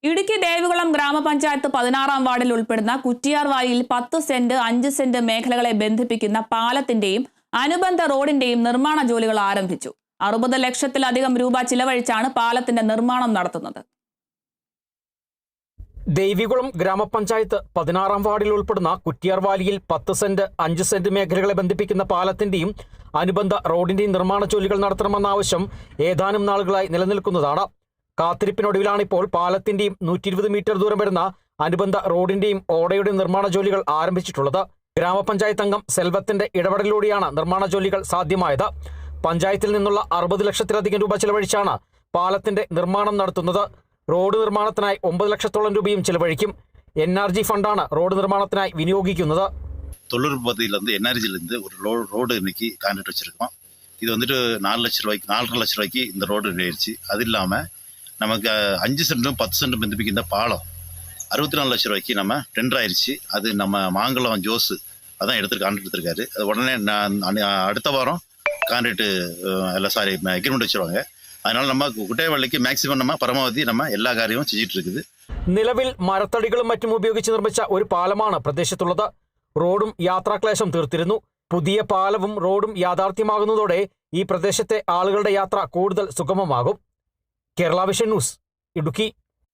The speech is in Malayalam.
ഇടുക്കി ദേവികുളം ഗ്രാമപഞ്ചായത്ത് 16-ാം വാർഡിൽ ഉൾപ്പെടുന്ന കുറ്റിയാർവാലിയിൽ 10 സെന്റ് 5 സെന്റ് മേഖലകളെ ബന്ധിപ്പിക്കുന്ന പാലത്തിന്റെയും അനുബന്ധ റോഡിന്റെയും നിർമ്മാണ ജോലികൾ ആരംഭിച്ചു. 60 ലക്ഷത്തിലധികം രൂപ ചിലവഴിച്ചാണ് പാലത്തിന്റെ നിർമ്മാണം നടത്തുന്നത്. ദേവികുളം ഗ്രാമപഞ്ചായത്ത് 16-ാം വാർഡിൽ ഉൾപ്പെടുന്ന കുറ്റിയാർവാലിയിൽ 10 സെന്റ് 5 സെന്റ് മേഖലകളെ ബന്ധിപ്പിക്കുന്ന പാലത്തിന്റെയും അനുബന്ധ റോഡിന്റെയും നിർമ്മാണ ജോലികൾ നടത്തണമെന്ന ആവശ്യം ഏതാനും നാളുകളായി നിലനിൽക്കുന്നതാണ്. കാത്തിരിപ്പിനൊടുവിലാണിപ്പോൾ പാലത്തിന്റെയും 120 മീറ്റർ ദൂരം വരുന്ന അനുബന്ധ റോഡിന്റെയും ഓടയുടെയും നിർമ്മാണ ജോലികൾ ആരംഭിച്ചിട്ടുള്ളത്. ഗ്രാമപഞ്ചായത്ത് അംഗം സെൽവത്തിന്റെ ഇടപെടലിലൂടെയാണ് നിർമ്മാണ ജോലികൾ സാധ്യമായത്. പഞ്ചായത്തിൽ നിന്നുള്ള 60 ലക്ഷത്തിലധികം രൂപ ചെലവഴിച്ചാണ് പാലത്തിന്റെ നിർമ്മാണം നടത്തുന്നത്. റോഡ് നിർമ്മാണത്തിനായി 9 ലക്ഷത്തോളം രൂപയും ചെലവഴിക്കും. NRG ഫണ്ടാണ് റോഡ് നിർമ്മാണത്തിനായി വിനിയോഗിക്കുന്നത്. தொழில் பகுதியிலேருந்து NRGலேருந்து ஒரு ரோடு இன்னைக்கு கான்ட்ராக்ட் வச்சுருக்கோம். இது வந்துட்டு 4 லட்ச ரூபாய்க்கு 4.5 லட்ச ரூபாய்க்கு இந்த ரோடு ஆயிடுச்சு. அது இல்லாமல் நமக்கு 5 சென்ட்டும் 10 சென்ட்டும் பந்திப்பிக்கின்ற பாலம் 64 லட்ச ரூபாய்க்கு நம்ம டெண்டர் ஆயிடுச்சு. அது நம்ம மாங்குளம் ஜோஸ் அதான் கான்ட்ராக்ட் எடுத்திருக்காரு. அது உடனே அடுத்த வாரம் கான்ட்ராக்டு அக்ரிமெண்ட் வச்சுருவாங்க. அதனால நம்ம കുട്ടേവള്ളിക്ക് മാക്സിമം നമ്മ പരമാവധി നമ്മ എല്ലാ കാര്യവും ചെയ്തിട്ടുണ്ട്. നിലവിൽ മരത്തടികളും മറ്റും ഉപയോഗിച്ച് നിർമ്മിച്ച ഒരു പാലമാണ് പ്രദേശത്തുള്ളത്. റോഡും യാത്രാക്ലേശം തീർത്തിരുന്നു. പുതിയ പാലവും റോഡും യാഥാർത്ഥ്യമാകുന്നതോടെ ഈ പ്രദേശത്തെ ആളുകളുടെ യാത്ര കൂടുതൽ സുഗമമാകും. Kerala vision news, Idukki.